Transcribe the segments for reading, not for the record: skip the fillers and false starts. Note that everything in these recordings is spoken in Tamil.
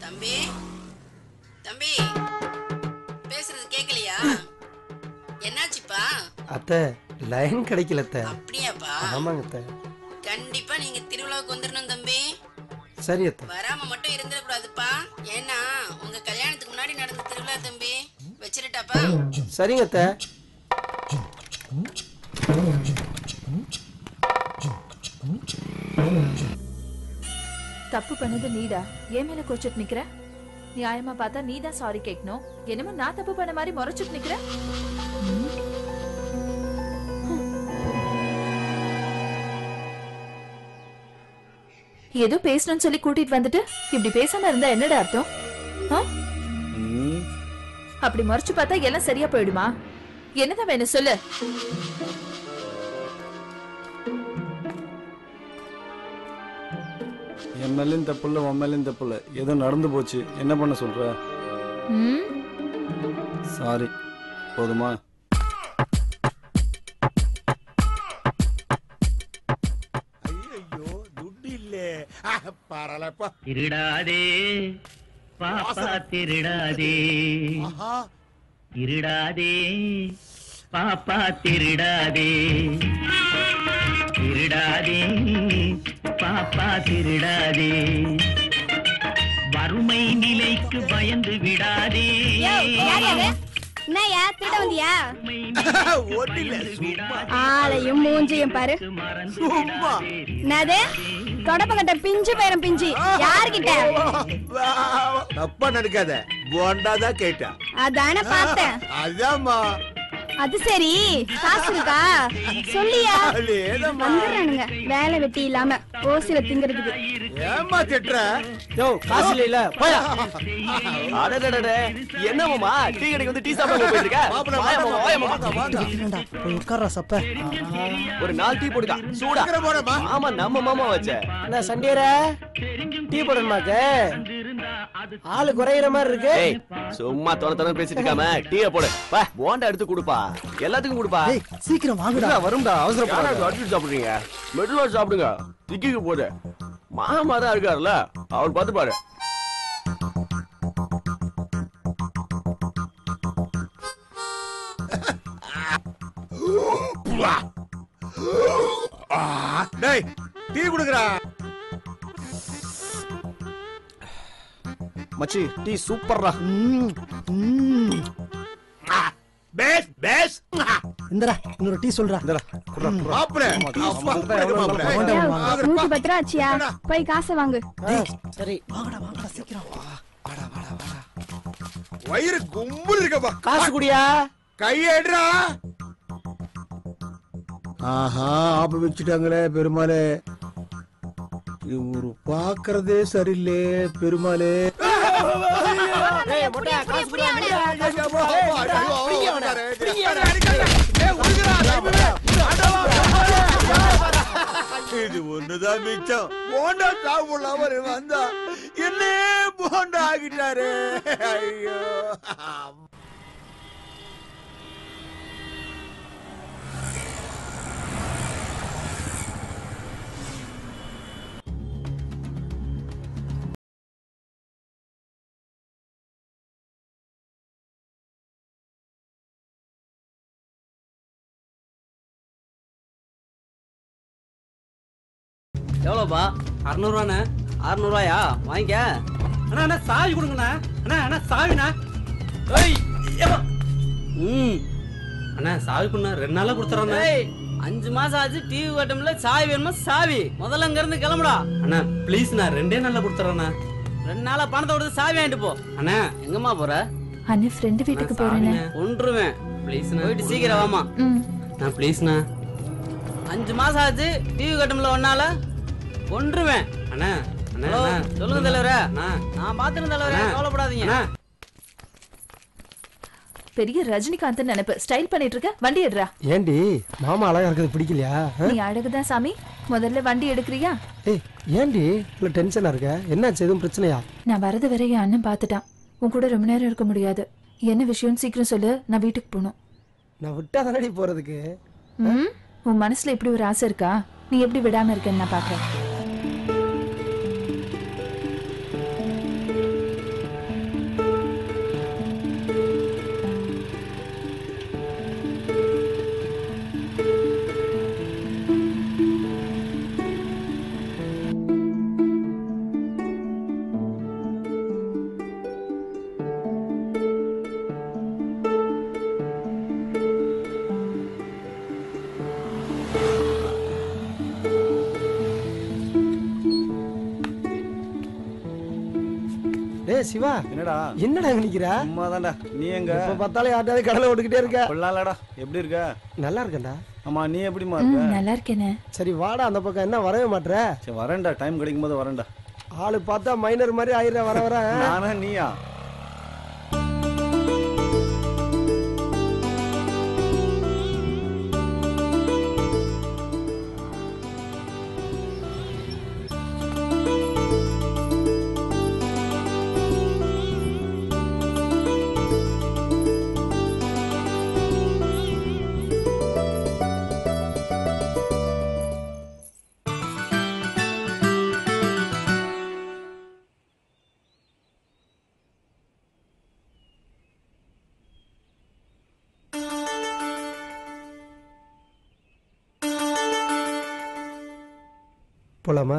தம்பி தம்பி பேசுறது கேக்கலையா? என்னாச்சுப்பா? அத்தை லைன் கிடைக்கல அத்தை. அப்படியாப்பா? ஆமாங்க அத்தை. கண்டிப்பா நீங்க திருவிழாவுக்கு வந்துடணும் தம்பி. சரி அத்தை. வராம மட்டும் இருந்துடக்கூடாதுப்பா. ஏன்னா உங்க கல்யாணத்துக்கு முன்னாடி நடந்த திருவிழா தம்பி. வச்சிருட்டாப்பா? சரிங்க அத்தை. தப்பு பண்ணது நீடா, ஏன் மேல கோச்சிட்டு நிக்கிற? நியாயமா பார்த்தா நீதான் சாரி கேட்கணும். என்னமோ நான் தப்பு பண்ண மாதிரி முறைச்சிட்டு நிக்கிற. ஏதோ பேசணும்னு சொல்லி கூட்டிட்டு வந்துட்டு இப்படி பேசாம இருந்தா என்னடா அர்த்தம்? அப்படி முறைச்சு பார்த்தா எல்லாம் சரியா போயிடுமா? என்னதான் வேணும் சொல்லு. என் மேலேயும் தப்புல, உன் மேலேயும் தப்புல, ஏதோ நடந்து போச்சு. என்ன பண்ண சொல்ற? சாரி, போதுமா? ஐயோ துட்டு இல்லே. பரவாயில்லப்பா. திருடாதே பாப்பா திருடாதே, திருடாதே பாப்பா திருடாதே, திருடாதே பாப்பா திருடாதே, வறுமை நிலைக்கு பயந்து விடாதே. என்னையா திருட வந்தியா? ஒட்டில ஆளையும் மூஞ்சியும் பாரு. என்னது தொடப்பங்கட்ட பிஞ்சு பேரம் பிஞ்சு யாருகிட்ட? தப்பா நினைக்காத, போண்டாதான் கேட்டா. அதான பார்த்தேன். அதாம்மா. அது சரி, காசு இருக்கா சொல்லியா? வந்துடுறானுங்க வேலை வெட்டி இல்லாம ஓசில திங்கிறதுக்கு. ஏமா திட்டுற? யோ காசு இல்ல போயா. அடடடடே என்னமாமா டீ கடைக்கு வந்து டீ சாப்பிட போயிட்டு இருக்க? போய் உட்கார்றா சப்ப. ஒரு 4 டீ போடுடா சூடா. ஆமா நம்ம மாமா வச்ச. என்ன சண்டியரே டீ போடணுமாக்க? ஆளு குறையிற மாதிரி இருக்கு. சும்மா தொண பேசிட்டு இருக்காம டீயை போடு. வா போண்டா எடுத்து கொடுப்பா. எல்லாத்துக்கும் கொடுப்பா. சீக்கிரம் வாங்குடா. வரும்டா அவசரப்படாத. அடிச்சு சாப்பிடுறீங்க. மெதுவா சாப்பிடுங்க. திக்கிக்கு போடு. மாமா தான் இருக்காருல்ல, அவர் பார்த்து பாரு. டேய் டீ குடுங்கடா. மச்சி டீ சூப்பர்ரா. Base base. இந்தடா இன்னொரு டீ சொல்றா. இந்தடா மாப்ள. நூத்தி 10 ரூபா ஆச்சியா? போய் காசை வாங்கு. சரி வாங்கடா சீக்கிரம். வயிறு கும்பல் இருக்கப்பா. காசு குடியா. கையேடுறா. ஆஹா ஆப்பு வச்சுட்டாங்களே பெருமாளே. இவரு பாக்குறதே சரியில்லே பெருமாளே. இது ஒண்ணுதான் மிச்சம். போண்டா சாப்பிடலாம வந்தா என்ன போண்டா ஆகிட்டாரு. ஐயோ எவ்வளோப்பா? 600 ரூபாண்ணே. 600 ரூபாயா? வாங்கிக்க. அண்ணா அண்ணா சாவி கொடுங்கண்ணா. அண்ணா அண்ணா சாவிண்ணா. அண்ணா சாவி கொடுண்ணா. 2 நாளா கொடுத்துறோண்ணா. 5 மாசம் ஆச்சு டிவி கட்டம்ல. சாவி வேணுமா? சாவி முதல்ல அங்க இருந்து கிளம்புடா. அண்ணா ப்ளீஸ்ண்ணா, 2 நாள்ல கொடுத்துறோண்ணா. 2 நாளா பணத்தை கொடுத்து சாவி வாங்கிட்டு போ. அண்ணா எங்கம்மா போற? அண்ணே ஃப்ரெண்ட் வீட்டுக்கு போறேனே. ஒன்றுவேன் ப்ளீஸ்ண்ணா. போயிட்டு சீக்கிரம் வாமா. நான் ப்ளீஸ்ண்ணா. 5 மாசம் ஆச்சு டிவி கட்டம்ல. 1 நாளா கொன்றுவேன். அண்ணா அண்ணா சொல்லுங்க தலைவரே. நான் பாத்துறேன் தலைவரே, கவலைப்படாதீங்க. பெரிய ரஜினிகாந்த் நினைப்பு ஸ்டைல் பண்ணிட்டு இருக்க. வண்டி எடுறா. ஏண்டி மாமா அழகா இருக்கிறது பிடிக்கலையா? நீ அழகுதான் சாமி. முதல்ல வண்டி எடுக்கிறியா? ஏய் ஏண்டி இவ்வளவு டென்ஷனா இருக்க? என்னாச்சு? எதுவும் பிரச்சனையா? நான் வரது வரை என் அண்ணன் பாத்துட்டான். உன் கூட ரொம்ப நேரம் இருக்க முடியாது. என்ன விஷயம் சீக்கிரம் சொல்லு. நான் வீட்டுக்கு போகணும். நான் விட்டா தானடி போறதுக்கு. உன் மனசுல இப்படி ஒரு ஆசை இருக்கா? நீ எப்படி விடாம இருக்கன்னு நான் பாக்குறேன். டேய் சிவா, என்னடா என்னடா அங்க நிக்கிற? சும்மா தான்டா. நீ எங்க? இப்ப பார்த்தாலே யார்ட்டாவது கடலை ஓட்டுக்கிட்டே இருக்க. கொள்ளாலடா. எப்படி இருக்க? நல்லா இருக்கேன்டா. ஆமா, நீ எப்படிமா இருக்க? நல்லா இருக்கேனே. சரி வாடா அந்த பக்கம். என்ன வரவே மாட்ற? சரி வரேன்டா, டைம் கிடைக்கும் போது வரேன்டா. ஆளு பார்த்தா மைனர் மாதிரி ஆயிர வர வர. நானா நீயா? போலாமா?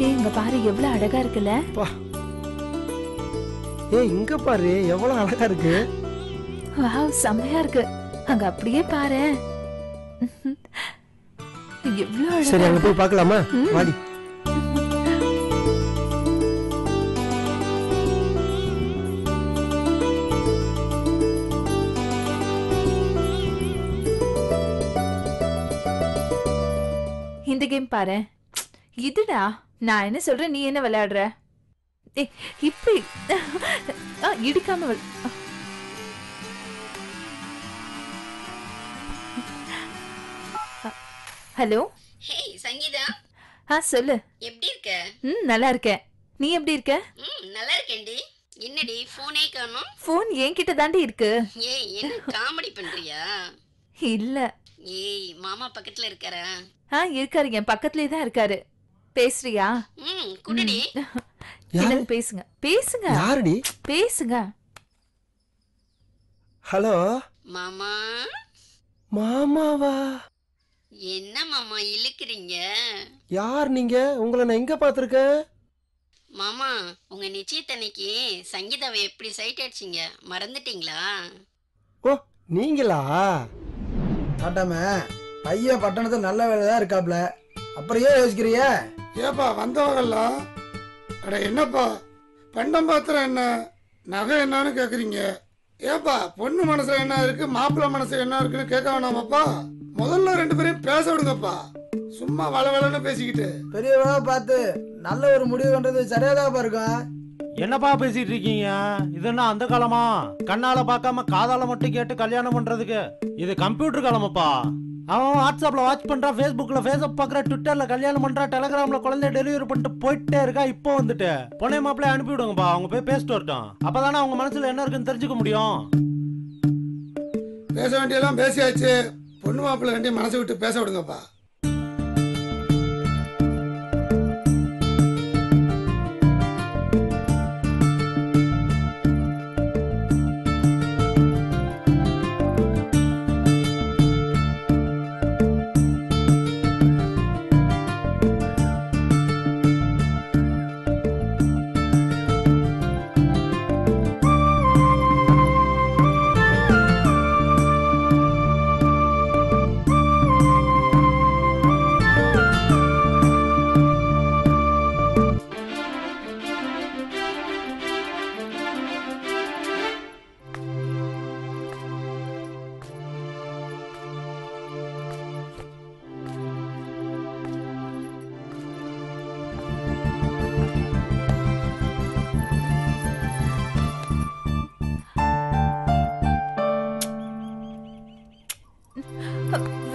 இங்க பாரு எவ்வளவு அழகா இருக்குல்ல. இங்க பாரு எவ்வளவு அழகா இருக்கு. வாவ், செம்மையா இருக்கு. அங்க அப்படியே பாரு. எவ்வளவு அழகா. சரி அங்க போய் பார்க்கலாமா? வாடி. இந்த கேம் பாரு. இதுடா நான் என்ன சொல்றேன், நீ என்ன விளையாடுற? இப்படி இடிக்காம ஹலோ. ஹேய் சங்கீதா. சொல்லு. எப்படி இருக்க? நல்லா இருக்கேன். நீ எப்படி இருக்க? நல்லா இருக்கேன்டி. என்னடி போனே காணோம்? போன் என்கிட்ட தாண்டி இருக்கு. ஏய் என்ன காமெடி பண்றியா? இல்ல. ஏய் மாமா பக்கத்துல இருக்காரா? இருக்காரு, என் பக்கத்துலயே தான் இருக்காரு. பேசுறியா? குடுடி. என்னது? பேசுங்க பேசுங்க. யாருடி? பேசுங்க. ஹலோ மாமா. மாமாவா? என்ன மாமா இழுக்குறீங்க? யார் நீங்க? உங்களை நான் எங்க பாத்திருக்கேன்? மாமா உங்க நிச்சயத்தன்னைக்கு சங்கீதாவை எப்படி சைட் அடிச்சிங்க மறந்துட்டீங்களா? ஓ நீங்களா? காட்டாம பையன் பட்டணத்துல நல்ல வேலைதான் இருக்காப்ல, அப்புறம் ஏன் யோசிக்கிறிய? ஏப்பா வந்தவங்கெல்லாம் அட என்னப்பா பண்டம் பாத்திரம் என்ன நகை என்னன்னு கேக்குறீங்க? ஏப்பா பொண்ணு மனசுல என்ன இருக்கு மாப்பிள்ளை மனசுல என்ன இருக்குன்னு கேட்க வேணாமாப்பா? முதல்ல ரெண்டு பேரையும் பேச விடுங்கப்பா. சும்மா வளவளன்னு பேசிக்கிட்டு பெரியவா பார்த்து நல்ல ஒரு முடிவு பண்றது சரியாதாப்பா இருக்கும். என்னப்பா பேசிட்டு இருக்கீங்க? இது என்ன அந்த காலமா? கண்ணால பார்க்காம காதால மட்டும் கேட்டு கல்யாணம் பண்றதுக்கு இது கம்ப்யூட்டர் காலமாப்பா. அவன் வாட்ஸ்அப்ல வாட்ச் பண்றான், ஃபேஸ்புக்ல ஃபேஸ்அப் பாக்குற, ட்விட்டர்ல கல்யாணம் பண்றான், டெலிகிராம்ல குழந்தை டெலிவரி பண்ணிட்டு போயிட்டே இருக்கா. இப்போ வந்துட்டு பொண்ணை மாப்பிள்ளைய அனுப்பி விடுங்கப்பா, அவங்க போய் பேசிட்டு வரட்டும். அப்பதானே அவங்க மனசுல என்ன இருக்குன்னு தெரிஞ்சுக்க முடியும். பேச வேண்டியெல்லாம் பேசியாச்சு, பொண்ணு மாப்பிள்ளை ரெண்டையும் மனசை விட்டு பேச விடுங்கப்பா.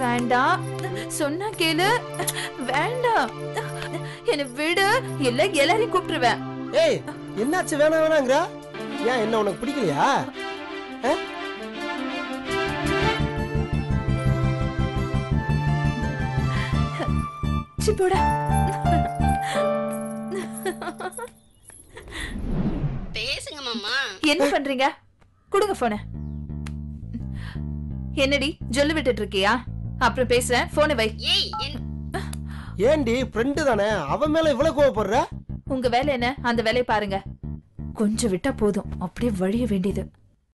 வேண்டாம் சொன்னா கேளு. வேண்டாம் என்ன விடு, இல்ல எல்லாரையும் கூப்பிட்டுருவேன். ஏய் என்னாச்சு? வேணாம் வேணாங்கிற? ஏன் என்ன உனக்கு பிடிக்கலையா? போடா. பேசுங்க மாமா. என்ன பண்றீங்க? கொடுங்க போன. என்னடி ஜொல்லு விட்டுட்டு இருக்கியா? அப்புறம் பேசுறேன், போனை வை. ஏண்டி ஃப்ரெண்டு தானே, அவன் மேல இவ்வளவு கோவப்படுற? உங்க வேலை என்ன? அந்த வேலையை பாருங்க. கொஞ்சம் விட்டா போதும், அப்படியே வழிய வேண்டியது.